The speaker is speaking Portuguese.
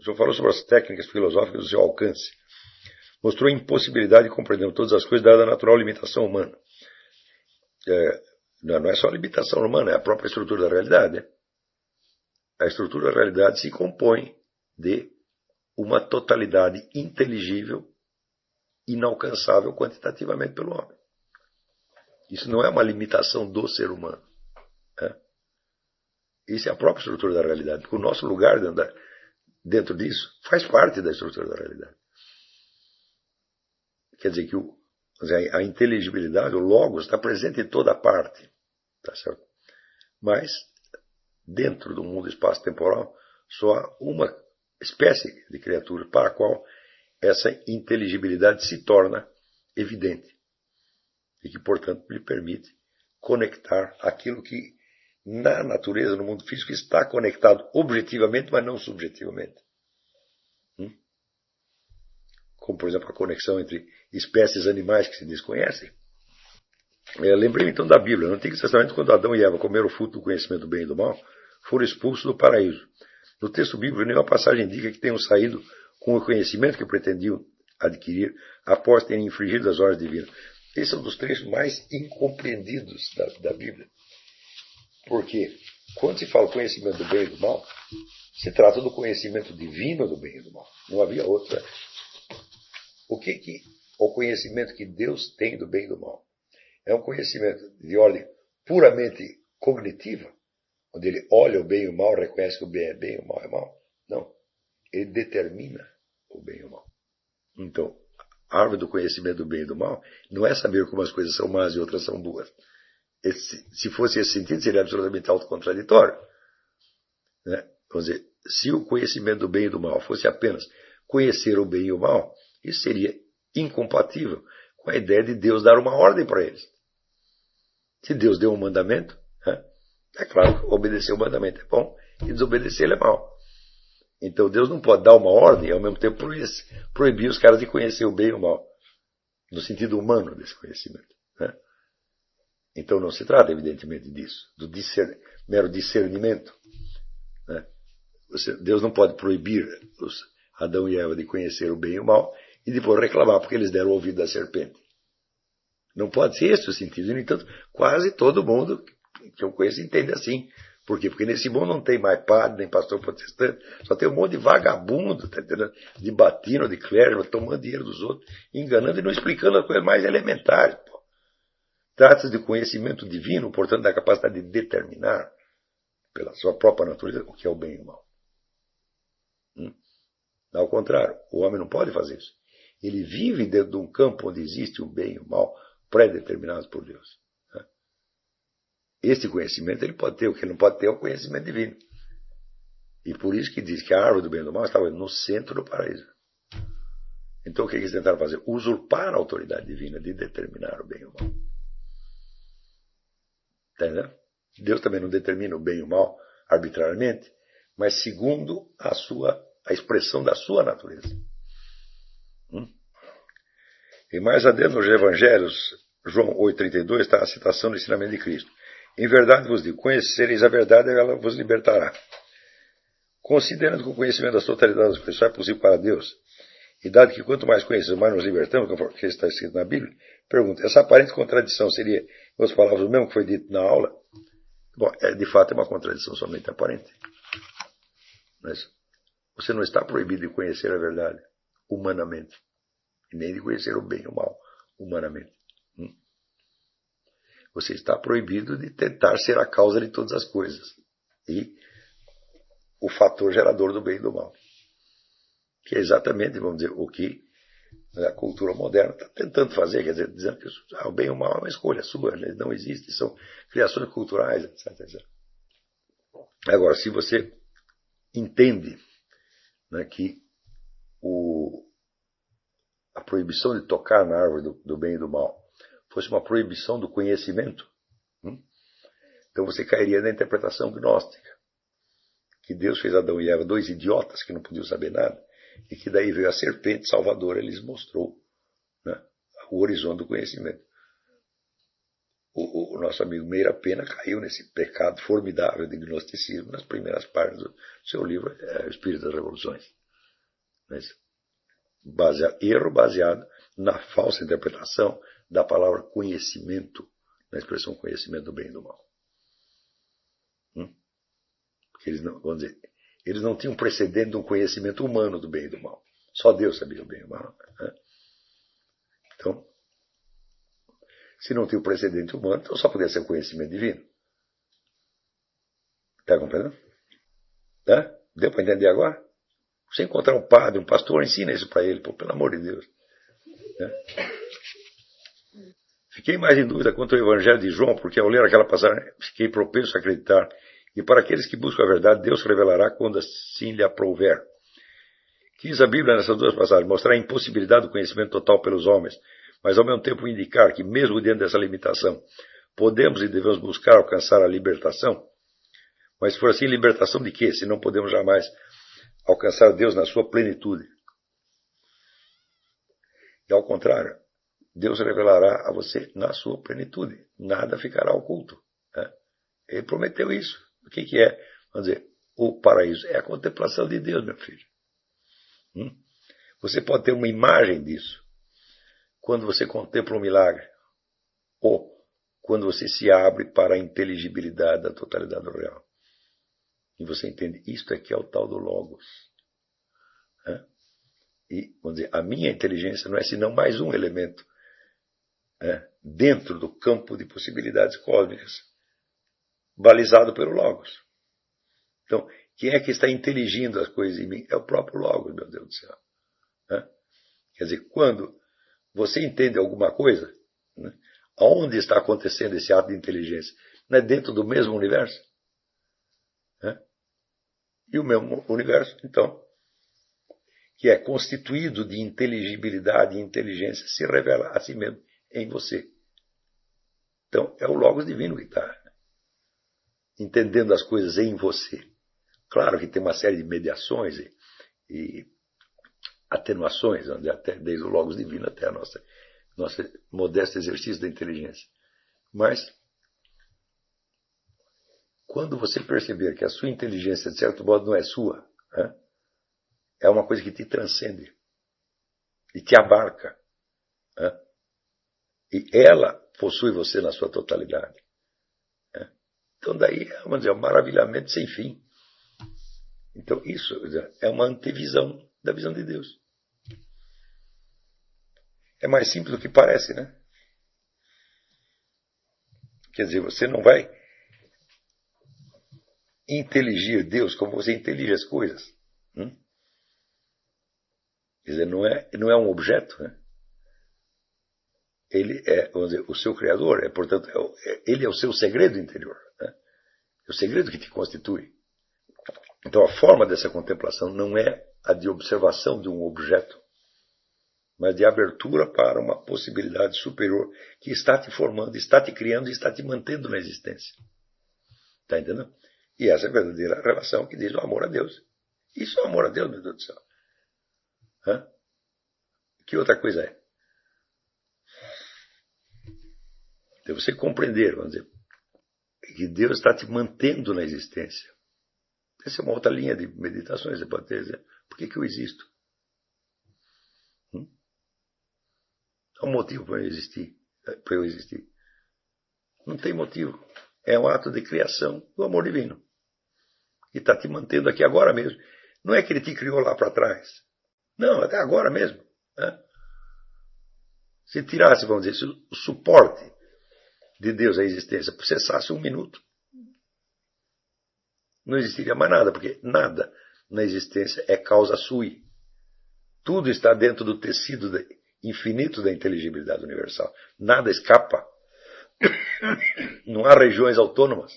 O senhor falou sobre as técnicas filosóficas do seu alcance. Mostrou a impossibilidade de compreender todas as coisas dada a natural limitação humana. Não é só a limitação humana, é a própria estrutura da realidade. Né? A estrutura da realidade se compõe de uma totalidade inteligível, inalcançável quantitativamente pelo homem. Isso não é uma limitação do ser humano. Né? Isso é a própria estrutura da realidade, porque o nosso lugar dentro disso faz parte da estrutura da realidade. Quer dizer que a inteligibilidade, o logos, está presente em toda parte. Tá certo? Mas, dentro do mundo espaço-temporal, só há uma espécie de criatura para a qual essa inteligibilidade se torna evidente. E que, portanto, lhe permite conectar aquilo que, na natureza, no mundo físico, está conectado objetivamente, mas não subjetivamente. Como, por exemplo, a conexão entre espécies animais que se desconhecem. Lembrei-me então da Bíblia. No Antigo Testamento, quando Adão e Eva comeram o fruto do conhecimento do bem e do mal, foram expulsos do paraíso. No texto bíblico, nenhuma passagem indica que tenham saído com o conhecimento que pretendiam adquirir após terem infringido as ordens divinas. Esse é um dos trechos mais incompreendidos da Bíblia. Porque, quando se fala conhecimento do bem e do mal, se trata do conhecimento divino do bem e do mal. Não havia outra. O conhecimento que Deus tem do bem e do mal? É um conhecimento de ordem puramente cognitiva, onde ele olha o bem e o mal, reconhece que o bem e o mal é mal. Não. Ele determina o bem e o mal. Então, a árvore do conhecimento do bem e do mal não é saber como as coisas são más e outras são boas. Se fosse esse sentido, seria absolutamente autocontraditório. Né? Vamos dizer, se o conhecimento do bem e do mal fosse apenas conhecer o bem e o mal, isso seria incompatível com a ideia de Deus dar uma ordem para eles. Se Deus deu um mandamento, é claro que obedecer o mandamento é bom e desobedecer ele é mal. Então Deus não pode dar uma ordem e ao mesmo tempo proibir os caras de conhecer o bem e o mal, no sentido humano desse conhecimento. Né? Então não se trata, evidentemente, disso, do mero discernimento. Né? Deus não pode proibir Adão e Eva de conhecer o bem e o mal e depois reclamar porque eles deram o ouvido da serpente. Não pode ser esse o sentido. No entanto, quase todo mundo que eu conheço entende assim. Por quê? Porque nesse mundo não tem mais padre, nem pastor protestante, só tem um monte de vagabundo, tá entendendo? De batino, de clérigo, tomando dinheiro dos outros, enganando e não explicando as coisas mais elementares. Trata-se de conhecimento divino, portanto, da capacidade de determinar, pela sua própria natureza, o que é o bem e o mal. Ao contrário, o homem não pode fazer isso. Ele vive dentro de um campo onde existe o bem e o mal pré-determinados por Deus. Este conhecimento ele pode ter, o que ele não pode ter é o conhecimento divino. E por isso que diz que a árvore do bem e do mal estava no centro do paraíso. Então o que eles tentaram fazer? Usurpar a autoridade divina de determinar o bem e o mal. Entendeu? Deus também não determina o bem e o mal arbitrariamente, mas segundo a expressão da sua natureza. E mais adentro nos Evangelhos, João 8,32, está a citação do ensinamento de Cristo. Em verdade vos digo, conhecereis a verdade e ela vos libertará. Considerando que o conhecimento da totalidade das coisas só é possível para Deus, e dado que quanto mais conhecemos, mais nos libertamos, conforme está escrito na Bíblia, pergunta, essa aparente contradição seria, em outras palavras, o mesmo que foi dito na aula? Bom, de fato é uma contradição somente aparente. Mas você não está proibido de conhecer a verdade humanamente, e nem de conhecer o bem e o mal humanamente. Você está proibido de tentar ser a causa de todas as coisas. E o fator gerador do bem e do mal. Que é exatamente, vamos dizer, o que a cultura moderna está tentando fazer, quer dizer, dizendo que o bem e o mal é uma escolha sua, eles não existem, são criações culturais, etc, etc. Agora, se você entende, né, que a proibição de tocar na árvore do bem e do mal fosse uma proibição do conhecimento, então você cairia na interpretação gnóstica, que Deus fez Adão e Eva dois idiotas que não podiam saber nada, e que daí veio a serpente salvadora e lhes mostrou, né, o horizonte do conhecimento. O nosso amigo Meira Pena caiu nesse pecado formidável de gnosticismo nas primeiras páginas do seu livro, O Espírito das Revoluções. Mas erro baseado na falsa interpretação da palavra conhecimento, na expressão conhecimento do bem e do mal. Porque eles não, vamos dizer, eles não tinham precedente de um conhecimento humano do bem e do mal. Só Deus sabia o bem e o mal. Né? Então, se não tinha o precedente humano, então só podia ser o conhecimento divino. Está compreendendo? Tá? Deu para entender agora? Você encontrar um padre, um pastor, ensina isso para ele, pelo amor de Deus. Né? Fiquei mais em dúvida quanto ao Evangelho de João, porque ao ler aquela passagem fiquei propenso a acreditar. E para aqueles que buscam a verdade, Deus revelará quando assim lhe aprouver. Quis a Bíblia nessas duas passagens mostrar a impossibilidade do conhecimento total pelos homens, mas ao mesmo tempo indicar que, mesmo diante dessa limitação, podemos e devemos buscar alcançar a libertação. Mas se for assim, libertação de quê? Se não podemos jamais alcançar Deus na sua plenitude. E ao contrário, Deus revelará a você na sua plenitude. Nada ficará oculto. Né? Ele prometeu isso. O que é? Vamos dizer, o paraíso é a contemplação de Deus, meu filho. Você pode ter uma imagem disso quando você contempla um milagre, ou quando você se abre para a inteligibilidade da totalidade do real. E você entende, isto aqui é o tal do Logos. E, vamos dizer, a minha inteligência não é senão mais um elemento dentro do campo de possibilidades cósmicas, balizado pelo Logos. Então, quem é que está inteligindo as coisas em mim? É o próprio Logos, meu Deus do céu. Quer dizer, quando você entende alguma coisa, aonde está acontecendo esse ato de inteligência? Não é dentro do mesmo universo? E o mesmo universo, então, que é constituído de inteligibilidade e inteligência, se revela a si mesmo em você. Então, é o Logos divino que está entendendo as coisas em você. Claro que tem uma série de mediações e atenuações, até desde o Logos divino até a nosso modesto exercício da inteligência. Mas, quando você perceber que a sua inteligência, de certo modo, não é sua, é uma coisa que te transcende e te abarca. E ela possui você na sua totalidade. Então, daí, vamos dizer, é um maravilhamento sem fim. Então, isso é uma antevisão da visão de Deus. É mais simples do que parece, né? Quer dizer, você não vai inteligir Deus como você intelige as coisas. Quer dizer, não é um objeto, né? Ele é, vamos dizer, o seu Criador, portanto, ele é o seu segredo interior. Né? É o segredo que te constitui. Então, a forma dessa contemplação não é a de observação de um objeto, mas de abertura para uma possibilidade superior que está te formando, está te criando e está te mantendo na existência. Está entendendo? E essa é a verdadeira relação que diz o amor a Deus. Isso é o amor a Deus, meu Deus do céu. Que outra coisa é? Então você compreender, vamos dizer, que Deus está te mantendo na existência. Essa é uma outra linha de meditações. Você pode dizer, por que eu existo? Há um motivo para eu existir. Não tem motivo. É um ato de criação do amor divino. E está te mantendo aqui agora mesmo. Não é que ele te criou lá para trás. Não, até agora mesmo. Se tirasse, vamos dizer, o suporte de Deus à existência, cessasse um minuto, não existiria mais nada, porque nada na existência é causa sui. Tudo está dentro do tecido infinito da inteligibilidade universal. Nada escapa. Não há regiões autônomas.